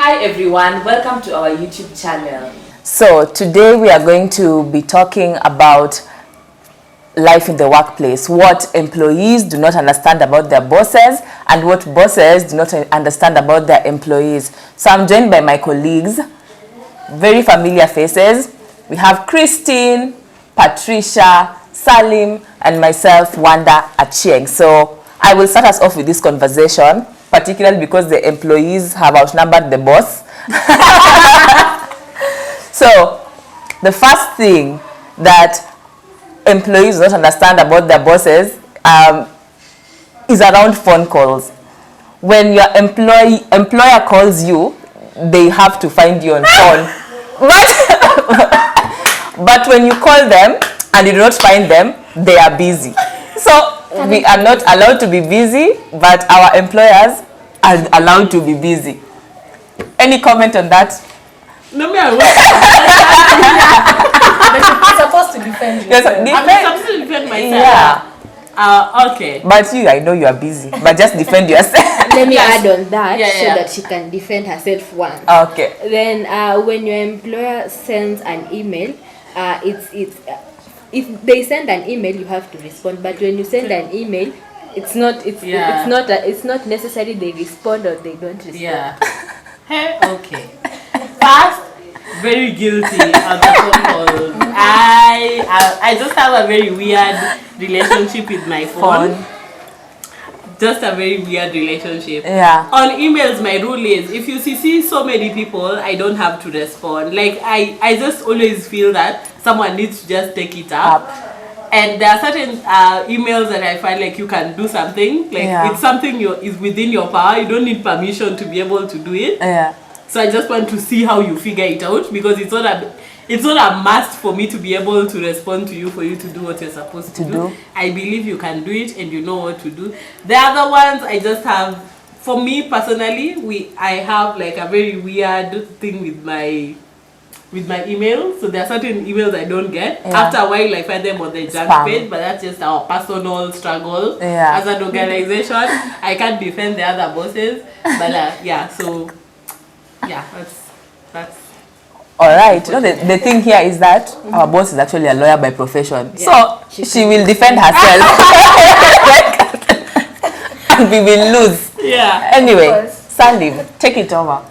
Hi everyone, welcome to our YouTube channel. So today we are going to be talking about life in the workplace, what employees do not understand about their bosses and what bosses do not understand about their employees. So I'm joined by my colleagues, very familiar faces. We have Christine, Patricia, Salim, and myself, Wanda Achieng. So I will start us off with this conversation, particularly because the employees have outnumbered the boss. So the first thing that employees don't understand about their bosses is around phone calls. When your employer calls you, they have to find you on phone. But when you call them and you do not find them, they are busy. So we are not allowed to be busy, but our employers are allowed to be busy. Any comment on that? No, me, I I'm supposed to defend you. Yes, I'm supposed to defend myself. Yeah. Okay. But you, I know you are busy, but just defend yourself. Let me add on that Yeah, so yeah. that she can defend herself once. Okay. Then when your employer sends an email, if they send an email, you have to respond. But when you send an email, it's not necessary they respond or they don't respond. Yeah. Hey, okay. First, very guilty on the phone call. I just have a very weird relationship with my phone. Just a very weird relationship. Yeah. On emails, my rule is if you see so many people, I don't have to respond. Like I just always feel that someone needs to just take it up. And there are certain emails that I find like you can do something. Like it's something is within your power. You don't need permission to be able to do it. Yeah. So I just want to see how you figure it out, because it's not a must for me to be able to respond to you for you to do what you're supposed to do. I believe you can do it and you know what to do. The other ones I just have, for me personally, I have like a very weird thing with my emails. So there are certain emails I don't get. After a while I find them on the junk page, but that's just our personal struggle as an organization. I can't defend the other bosses, but so that's All right. You know, the thing here is that our boss is actually a lawyer by profession. So she will defend herself. And we will lose. yeah. Anyway, Salim, take it over.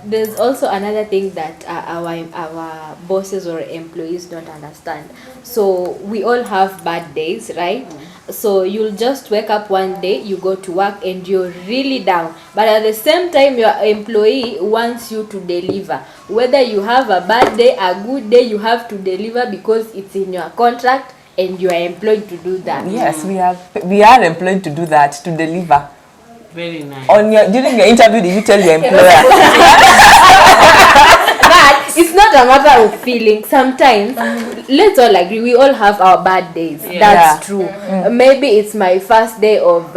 There's also another thing that our bosses or employees don't understand. So we all have bad days, right? So you'll just wake up one day, you go to work and you're really down, but at the same time your employee wants you to deliver. Whether you have a bad day, a good day, you have to deliver because it's in your contract and you are employed to do that. Yes, we are employed to do that, to deliver. Very nice. During your interview, did you tell your employer? But it's not a matter of feeling. Sometimes, let's all agree, we all have our bad days. That's true. Maybe it's my first day of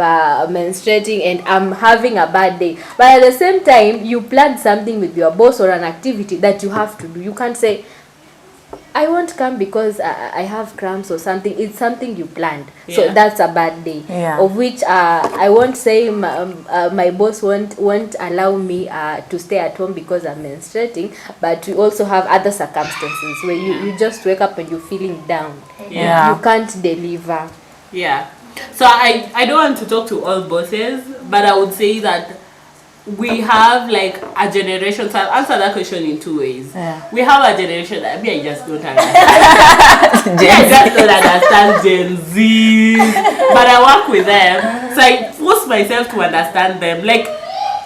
menstruating and I'm having a bad day. But at the same time, you planned something with your boss or an activity that you have to do. You can't say, I won't come because I have cramps or something. It's something you planned. So that's a bad day. Of which I won't say my boss won't allow me to stay at home because I'm menstruating. But we also have other circumstances where you just wake up and you're feeling down. You can't deliver. Yeah. So I don't want to talk to all bosses, but I would say that we have like a generation. So I'll answer that question in two ways. We have a generation that I just don't understand. I just don't understand Gen Z, but I work with them, so I force myself to understand them. Like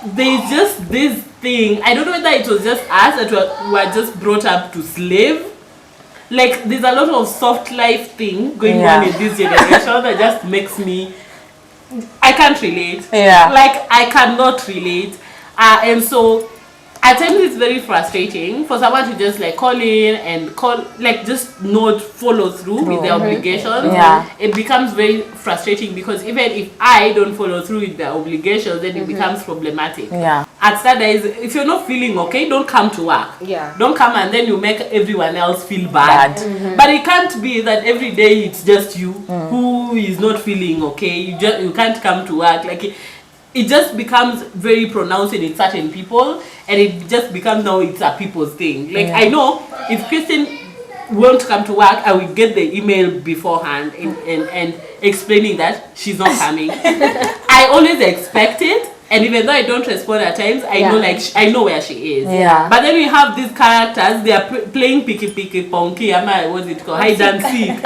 there's just this thing. I don't know whether it was just us that were just brought up to slave. Like there's a lot of soft life thing going on in this generation that just makes me. I can't relate. Like I cannot relate. And so at times it's very frustrating for someone to just like call in and just not follow through with their obligations. It becomes very frustrating because even if I don't follow through with their obligations, then it becomes problematic. At standards, if you're not feeling okay, don't come to work. Don't come and then you make everyone else feel bad. But it can't be that every day it's just you who is not feeling okay. You can't come to work. Like it just becomes very pronounced in certain people, and it just becomes now it's a people's thing. Like I know if Kristen won't come to work, I will get the email beforehand and explaining that she's not coming. I always expect it, and even though I don't respond at times, I know I know where she is. Yeah. But then we have these characters, they are playing picky ponky, what's it called, hide and seek.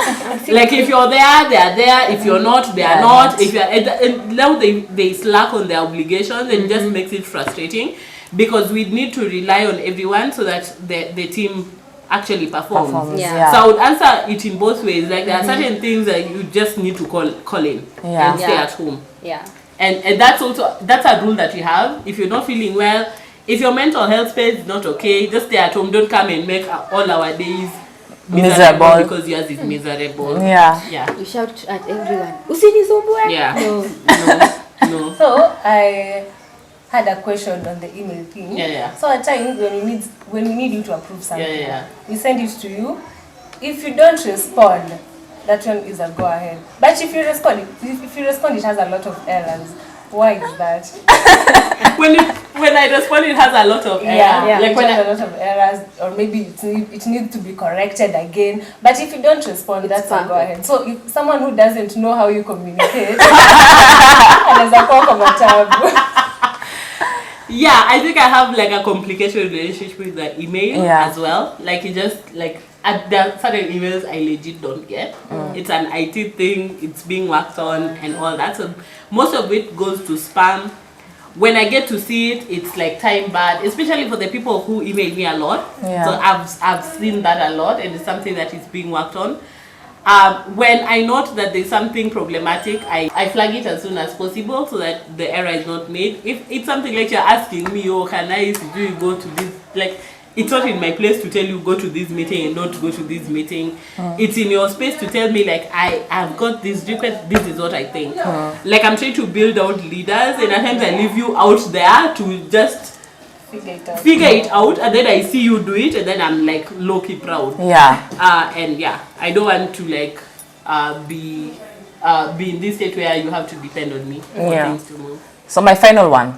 Like if you're there, they are there. If you're not, they are not. If you're and now they slack on their obligations, and it just makes it frustrating, because we need to rely on everyone so that the team actually performs. Yeah. So I would answer it in both ways. Like there are certain things that you just need to call in and stay at home. Yeah. And that's a rule that we have. If you're not feeling well, if your mental health space is not okay, just stay at home. Don't come and make all our days miserable because yours is miserable. Yeah. You shout at everyone. Usinisumbue. Yeah. No. So I had a question on the email thing. Yeah. So at times when we need you to approve something, we send it to you. If you don't respond, that one is a go ahead. But if you respond, it has a lot of errors. Why is that? when I respond, it has a lot of errors. Yeah. Like it has a lot of errors, or maybe it needs to be corrected again. But if you don't respond, that's a go ahead. So if someone who doesn't know how you communicate, anaweza kuwa kwa matabu. Yeah, I think I have like a complicated relationship with the email as well. Like it just like there are certain emails I legit don't get. It's an IT thing, it's being worked on and all that. So most of it goes to spam. When I get to see it, it's like time bad, especially for the people who email me a lot. Yeah. So I've seen that a lot, and it's something that is being worked on. When I note that there's something problematic, I flag it as soon as possible so that the error is not made. If it's something like you're asking me, oh, can I do you go to this, like, it's not in my place to tell you go to this meeting and not go to this meeting. It's in your space to tell me, like, I've got this request, this is what I think. Like, I'm trying to build out leaders, and at times I leave you out there to just figure it out, and then I see you do it, and then I'm like low-key proud. And I don't want to like be in this state where you have to depend on me for things to move. So my final one.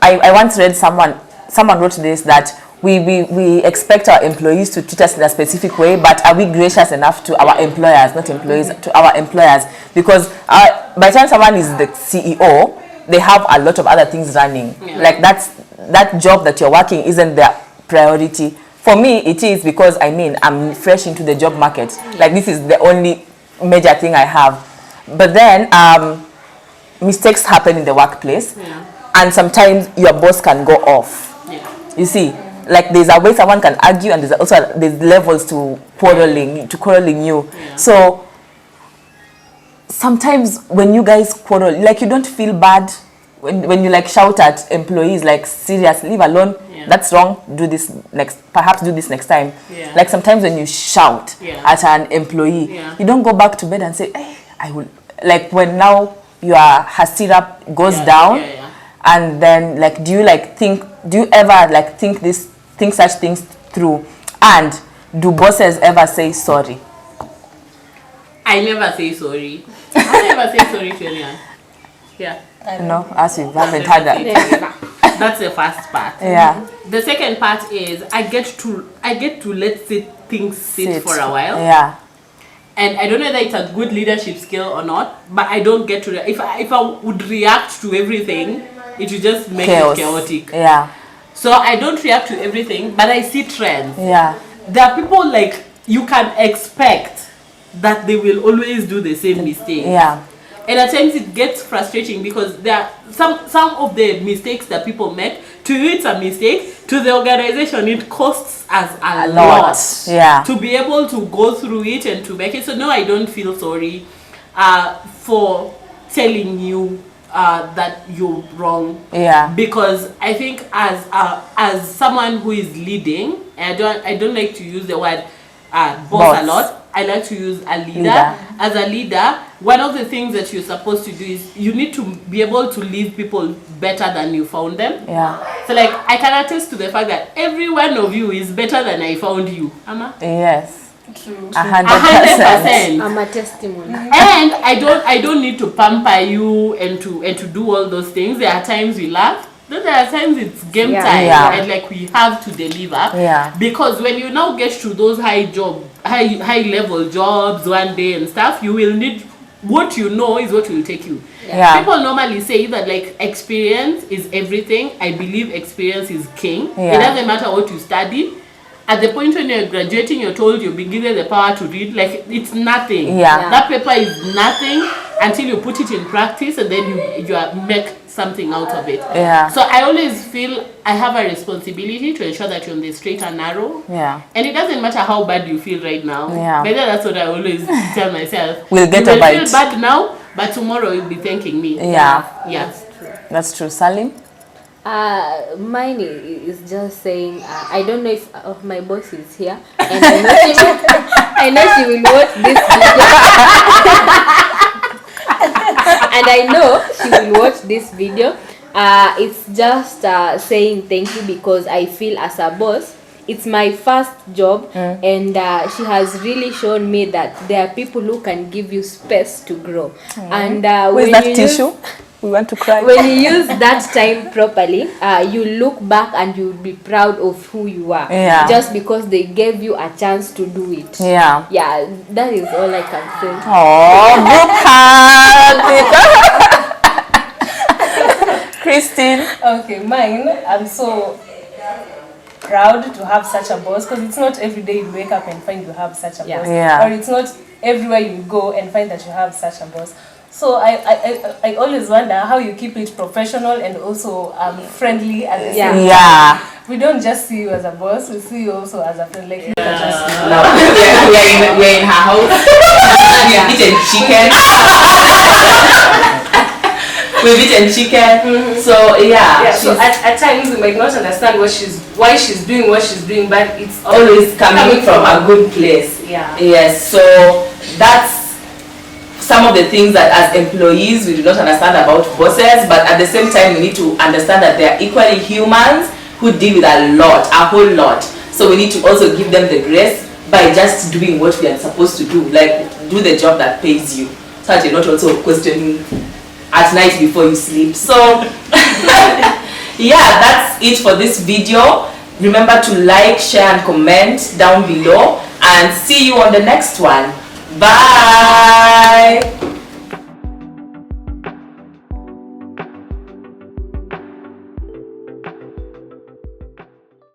I once read someone wrote this, that we expect our employees to treat us in a specific way, but are we gracious enough to our employers, not employees, to our employers? Because by the time someone is the CEO, they have a lot of other things running. Like that job that you're working isn't their priority. For me, it is, because I'm fresh into the job market. Like this is the only major thing I have. But then mistakes happen in the workplace, and sometimes your boss can go off. You see, like there's a way someone can argue, and there's levels to quarreling you. So sometimes when you guys quarrel, like you don't feel bad when you like shout at employees, like, seriously, leave alone, that's wrong, perhaps do this next time. Like sometimes when you shout at an employee, you don't go back to bed and say, hey, I will, like when now your hasira goes down, and then like do you ever like think such things through? And do bosses ever say sorry? I never say sorry. I never say sorry to anyone. No, as you haven't had that. That's the first part. The second part is I get to let things sit for a while. And I don't know whether it's a good leadership skill or not, but I don't get to if I would react to everything, it would just make it chaotic. So I don't react to everything, but I see trends. There are people like you can expect that they will always do the same mistake. And at times it gets frustrating, because there are some of the mistakes that people make. To you it's a mistake, to the organization it costs us a lot to be able to go through it and to make it. So no, I don't feel sorry for telling you that you're wrong. Because I think as someone who is leading, I don't like to use the word boss a lot. I like to use a leader. As a leader, one of the things that you're supposed to do is you need to be able to leave people better than you found them. So like I can attest to the fact that every one of you is better than I found you. Ama? True. 100%. I'm a testimony. And I don't need to pamper you and to do all those things. There are times we laugh. Then there are times it's game time, Yeah. and like we have to deliver. Yeah. Because when you now get to those high level jobs one day and stuff, you will need what you know is what will take you. Yeah. People normally say that like experience is everything. I believe experience is king. Yeah. It doesn't matter what you study. At the point when you're graduating, you're told you'll be given the power to read. Like it's nothing. Yeah. That paper is nothing until you put it in practice, and then you make something out of it. Yeah. So I always feel I have a responsibility to ensure that you're on the straight and narrow. Yeah. And it doesn't matter how bad you feel right now. Yeah. But that's what I always tell myself. We'll get you over will it. feel bad now, but tomorrow you'll be thanking me. Yeah. Yeah. That's true. Salim? Mine is just saying, I don't know if my boss is here, and I know she will watch this video. And I know she will watch this video. It's just saying thank you, because I feel as a boss, it's my first job, and she has really shown me that there are people who can give you space to grow. And Where's when that you tissue? We want to cry. when you use that time properly, you look back and you'll be proud of who you are. Yeah. Just because they gave you a chance to do it. Yeah. Yeah, that is all I can say. Oh, group hug. Christine? Okay, mine, I'm so proud to have such a boss, because it's not every day you wake up and find you have such a boss. Yeah. Or it's not everywhere you go and find that you have such a boss. So I always wonder how you keep it professional and also friendly at the same time. Yeah. We don't just see you as a boss, we see you also as a friend. Like, look at us. No, we're in her house. We've eaten chicken. We've eaten chicken. So yeah, So at times we might not understand why she's doing what she's doing, but it's always coming from a good place. Yeah. Yes. So that's some of the things that as employees we do not understand about bosses, but at the same time we need to understand that they are equally humans who deal with a whole lot. So we need to also give them the grace by just doing what we are supposed to do, like do the job that pays you, so that you're not also questioning at night before you sleep. So yeah, that's it for this video. Remember to like, share and comment down below, and see you on the next one. Bye.